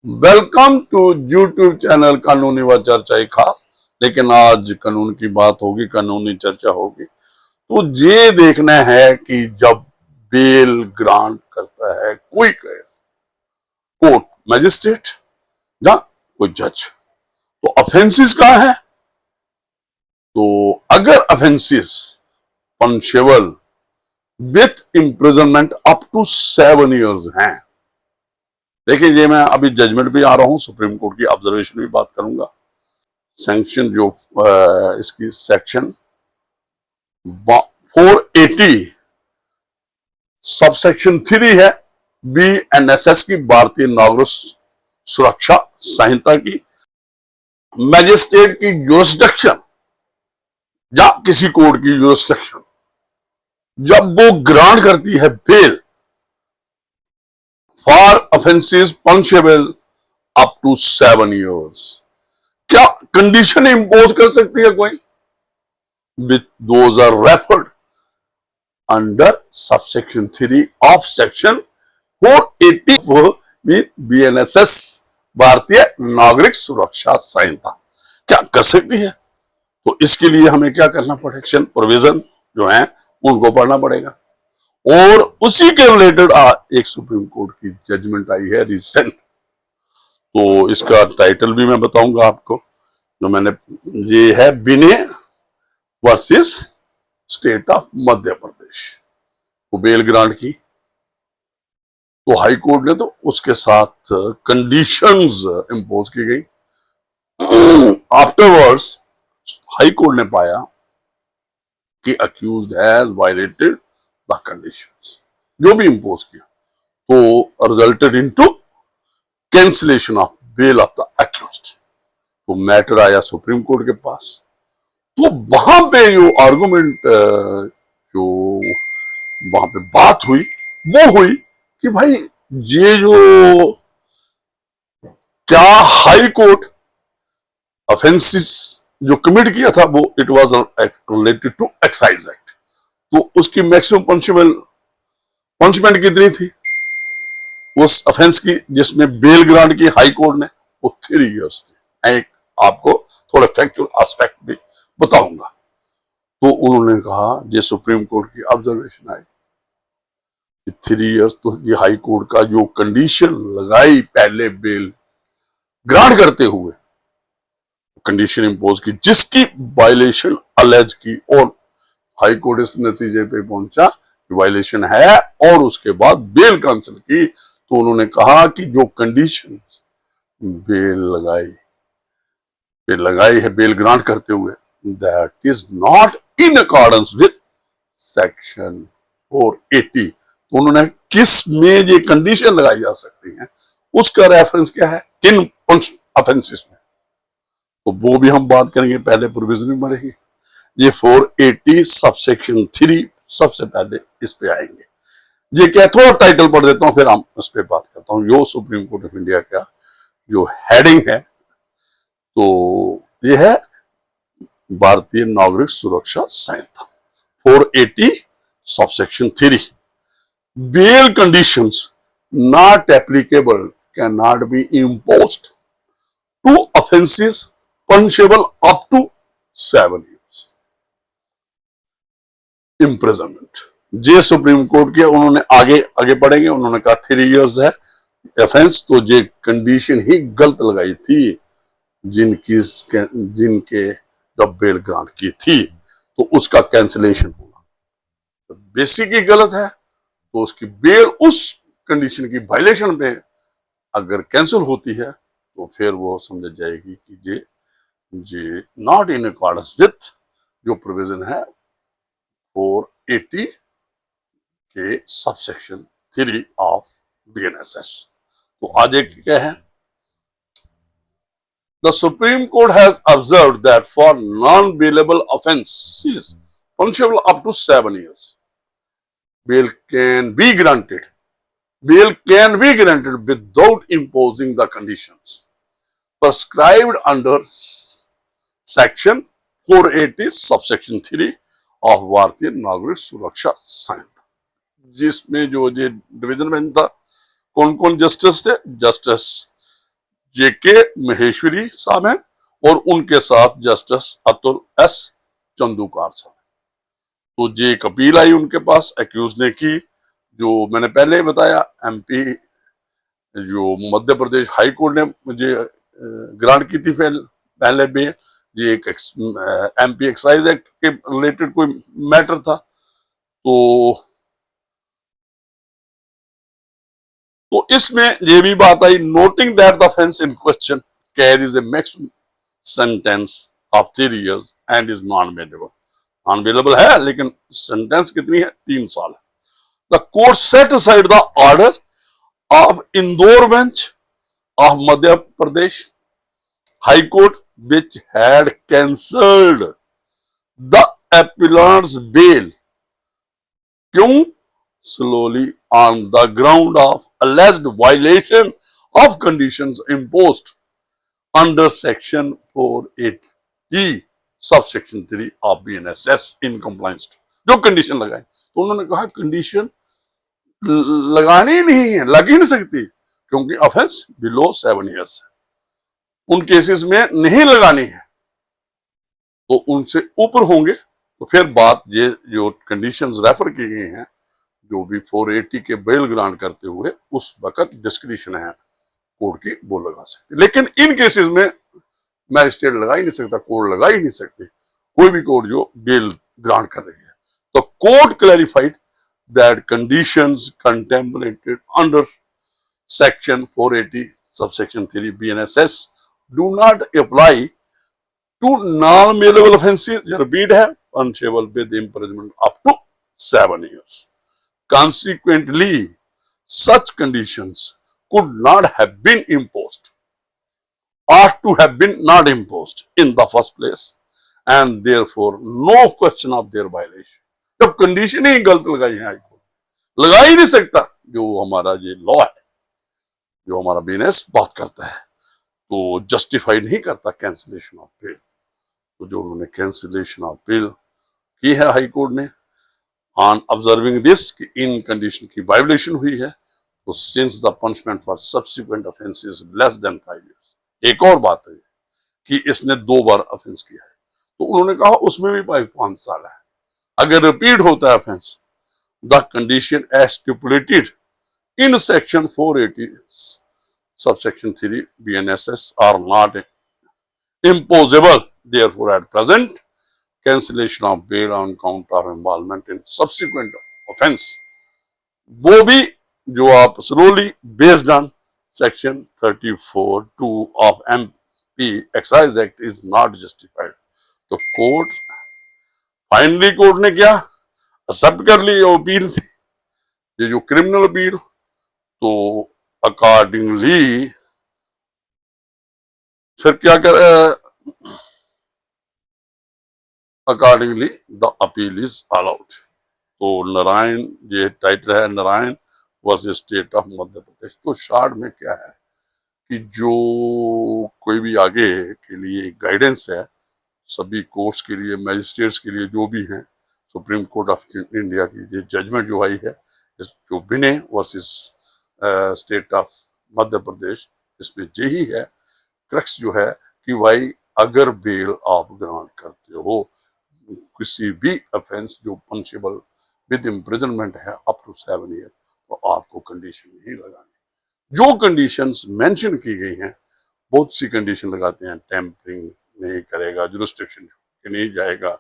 Welcome to YouTube channel कानूनी व चर्चा खास। लेकिन आज कानून की बात होगी, कानूनी चर्चा होगी। तो ये देखना है कि जब बेल ग्रांट करता है कोई केस, कोर्ट मैजिस्ट्रेट या कोई जज, तो ऑफेंसेस कहाँ है। तो अगर offences punishable with imprisonment up to 7 years हैं। देखिए, ये मैं अभी जजमेंट भी आ रहा हूं, सुप्रीम कोर्ट की ऑब्जर्वेशन भी बात करूंगा। सैंक्शन जो इसकी सेक्शन 480 सबसेक्शन 3 है BNSS की, भारतीय नागरिक सुरक्षा संहिता की। मैजिस्ट्रेट की जुरिस्डिक्शन या किसी कोर्ट की जुरिस्डिक्शन जब वो ग्रांट करती है bail for offences punishable up to 7 years, क्या कंडीशन इंपोज कर सकती है कोई? With those are referred under subsection 3 of section 480 with BNSS, Bharatiya Nagarik Suraksha संहिता। क्या कर सकती है? तो इसके लिए हमें क्या करना पड़ेगा? सेक्शन प्रोविजन जो है उनको पढ़ना पड़ेगा। और उसी के रिलेटेड एक सुप्रीम कोर्ट की जजमेंट आई है रिसेंट। तो इसका टाइटल भी मैं बताऊंगा आपको, जो मैंने, ये है बिने वर्सेस स्टेट ऑफ मध्य प्रदेश। वो बेल ग्रांट की, तो हाई कोर्ट ने तो उसके साथ कंडीशंस इंपोज की गई। आफ्टरवर्ड्स हाई कोर्ट ने पाया कि accused has violated the conditions, जो भी इंपोज किया, तो resulted into cancellation of bail of the accused. तो मैटर आया सुप्रीम कोर्ट के पास। तो वहां पे जो आर्गुमेंट, जो वहां पे बात हुई, वो हुई कि भाई ये जो क्या हाई कोर्ट ऑफेंसेस जो कमिट किया था, वो it was related to excise act. तो उसकी मैक्सिमम पनिशमेंट कितनी थी उस ऑफेंस की जिसमें बेल ग्रांट की हाई कोर्ट ने? वो 3 years थी। मैं एक आपको थोड़ा फैक्चुअल एस्पेक्ट भी बताऊंगा। तो उन्होंने कहा, ये सुप्रीम कोर्ट की ऑब्जर्वेशन आई, 3 years, तो ये हाई कोर्ट का जो कंडीशन लगाई पहले बेल ग्रांट करते हुए, कंडीशन इंपोज की जिसकी वायलेशन अलेज की, और हाई कोर्ट इस नतीजे पे पहुंचा कि वायलेशन है, और उसके बाद बेल कैंसिल की। तो उन्होंने कहा कि जो कंडीशन बेल लगाई है बेल ग्रांट करते हुए, that is not in accordance with section 480। तो उन्होंने किस में ये कंडीशन लगाई जा सकती है, उसका रेफरेंस क्या है, किन ऑफेंसेस में, तो वो भी हम बात करेंगे। पहले प्रोविजन बढ़ेगी। ये 480 सबसेक्शन 3 सबसे पहले इस पे आएंगे। ये क्या, थोड़ा टाइटल पढ़ देता हूं, फिर हम इस पे बात करता हूं। यो सुप्रीम कोर्ट ऑफ इंडिया का जो हेडिंग है, तो ये है Bharatiya Nagarik Suraksha Sanhita 480 subsection 3। Bail conditions not applicable can not be imposed to offences punishable up to 7 years imprisonment. जे सुप्रीम कोर्ट के उन्होंने आगे पढ़ेंगे, उन्होंने कहा 3 years है ऑफेंस। तो ये कंडीशन ही गलत लगाई थी जिनके जब बेल ग्रांट की थी, तो उसका कैंसिलेशन होना तो बेसिक ही गलत है। तो उसकी बेल उस कंडीशन की वायलेशन में अगर कैंसिल होती है, तो फिर वो समझ जाएगी कि ये नॉट इन अकॉर्डेंस विथ जो प्रोविजन है 480 के सबसेक्शन 3 ऑफ BNSS। तो आज एक क्या है, the Supreme Court has observed that for non-bailable offences punishable up to 7 years, bail can be granted. Bail can be granted without imposing the conditions prescribed under section 480 subsection 3 of भारतीय नागरिक सुरक्षा संहिता, जिसमें जो ये division में था, कौन कौन justice थे? Justice जेके महेश्वरी साहब हैं और उनके साथ जस्टिस अतुल एस चंदूकार साहब। तो ये एक अपील आई उनके पास एक्यूज ने की, जो मैंने पहले ही बताया एमपी जो मध्य प्रदेश हाई कोर्ट ने मुझे ग्रांट की थी पहले भी, ये एक एमपी एक्साइज एक्ट के रिलेटेड कोई मैटर था। तो इसमें ये भी बात आई, noting that the offence in question carries a maximum sentence of 3 years and is non bailable. Non bailable है लेकिन सेंटेंस कितनी है, 3 साल है। The court set aside the order of Indore bench of Madhya Pradesh high court which had cancelled the appellant's bail, क्यों? Slowly on the ground of alleged violation of conditions imposed under section 480 subsection 3 of BNSS in compliance to, जो condition लगाए। तो उन्होंने कहा condition लगानी ही नहीं है, लग ही नहीं सकती, क्योंकि ऑफेंस बिलो 7 years है, उन केसेस में नहीं लगानी है, तो उनसे ऊपर होंगे। तो फिर बात ये जो कंडीशंस रेफर की गई हैं, जो भी 480 के बेल ग्रांट करते हुए उस वक्त डिस्क्रिप्शन है कोर्ट की, वो लगा सकते। लेकिन इन केसेस में मैजिस्ट्रेट लगा ही नहीं सकता, कोर्ट लगा ही नहीं सकती, कोई भी कोर्ट जो बेल ग्रांट कर रही है। तो court clarified that conditions contemplated under section 480 subsection 3 BNSS do not apply to non-bailable offences, repeat है, punishable with imprisonment up to 7 years. Consequently, such conditions could not have been imposed, ought to have been not imposed in the first place, and therefore no question of their violation. जब condition ही गलत लगाई है, लगा ही नहीं सकता, जो हमारा ये लॉ है, जो हमारा बीएनएस बात करता है, तो जस्टिफाई नहीं करता कैंसिलेशन ऑफ बेल। तो जो उन्होंने कैंसिलेशन ऑफ बेल की है हाई कोर्ट ने, ऑन ऑब्जर्विंग दिस कि इन कंडीशन की वायोलेशन हुई है, तो since the punishment for subsequent offence is less than 5 years, एक और बात है कि इसने 2 बार ऑफेंस किया है, तो उन्होंने कहा उसमें भी 5 साल है। अगर रिपीट होता है offence, the condition as stipulated in section 480 subsection 3 BNSS are not imposable. Therefore, at present, cancellation of bail on count of involvement in subsequent offence, वो भी जो आप slowly based on section 34(2) of MP Excise Act is not justified. तो court finally court ने क्या accept कर ली, appeal थी ये जो क्रिमिनल अपील, तो अकॉर्डिंगली फिर क्या कर, accordingly the appeal is allowed. तो नारायण, ये टाइटल है Narayan versus state of Madhya प्रदेश। तो शॉर्ट में क्या है कि जो कोई भी आगे के लिए गाइडेंस है सभी कोर्ट्स के लिए, मैजिस्ट्रेट्स के लिए जो भी हैं, सुप्रीम कोर्ट ऑफ इंडिया की ये जजमेंट जो आई है, जो बिने वर्सेस स्टेट ऑफ मध्य प्रदेश, इसमें यही है क्रक्स जो है कि भाई अगर बेल आप ग्रांट करते हो किसी भी ऑफेंस जो पनिशेबल विद इम्प्रिजनमेंट है अप टू 7 years, तो आपको कंडीशन नहीं लगानी। जो कंडीशंस मेंशन की गई हैं, बहुत सी कंडीशन लगाते हैं, टेम्परिंग नहीं करेगा, जुरिस्डिक्शन के नहीं जाएगा,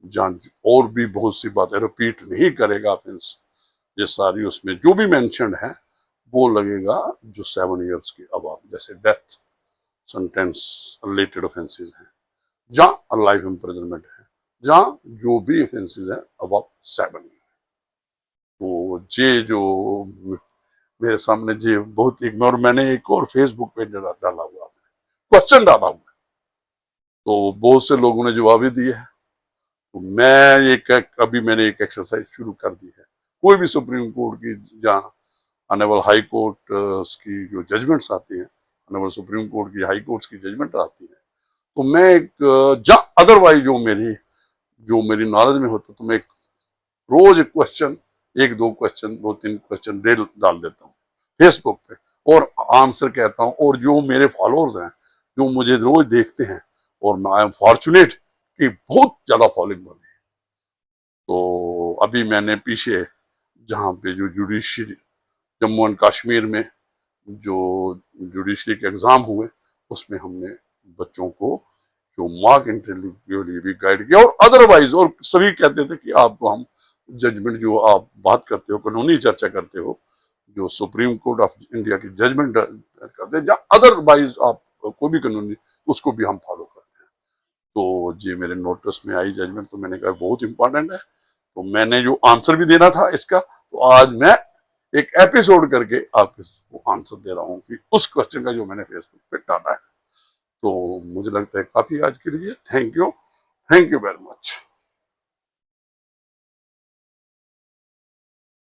जांच और भी बहुत सी बातें, रिपीट नहीं करेगा ऑफेंस, ये सारी उसमें जो भी मेंशन है वो लगेगा जो 7 years के अबाव, जैसे डेथ सेंटेंस रिलेटेड ऑफेंसेस हैं, जहां लाइफ इम्प्रिजनमेंट है, जहां जो भी ऑफेंसेस हैं अबाव 7 years। तो ये जो मेरे सामने ये बहुत इग्नोर, मैंने एक और फेसबुक पे डाला हुआ, क्वेश्चन डाला हुआ, तो बहुत से लोगों ने जवाब भी दिए है। तो मैं अभी मैंने एक एक्सरसाइज शुरू कर दी है, कोई भी सुप्रीम कोर्ट की जहाँ ऑनरेबल हाई कोर्ट की जो जजमेंट्स आती हैं, ऑनरेबल सुप्रीम कोर्ट की हाई कोर्ट्स की जजमेंट आती है, तो मैं एक जहाँ अदरवाइज जो मेरी नॉलेज में होता, तो मैं रोज एक क्वेश्चन, 1-2 क्वेश्चन, 2-3 क्वेश्चन डाल देता हूँ फेसबुक पे, और आंसर कहता हूँ, और जो मेरे फॉलोअर्स हैं जो मुझे रोज देखते हैं, और आई एम फॉर्चुनेट कि बहुत ज्यादा फॉलोइंग बनी है। तो अभी मैंने पीछे जहाँ पे जो जुडिशरी जम्मू एंड कश्मीर में जो जुडिशरी के एग्जाम हुए, उसमें हमने बच्चों को जो मॉक इंटरव्यू के लिए भी गाइड किया, और अदरवाइज और सभी कहते थे कि आपको हम जजमेंट जो आप बात करते हो, कानूनी चर्चा करते हो, जो सुप्रीम कोर्ट ऑफ इंडिया की जजमेंट करते हैं, या अदरवाइज आप कोई भी कानूनी, उसको भी हम फॉलो करते हैं। तो जी मेरे नोटिस में आई जजमेंट, तो मैंने कहा बहुत इंपॉर्टेंट है, तो मैंने जो आंसर भी देना था इसका, तो आज मैं एक एपिसोड करके आपको आंसर दे रहा हूँ कि उस क्वेश्चन का जो मैंने फेसबुक पे डाला है। तो मुझे लगता है काफी आज के लिए। Thank you very much.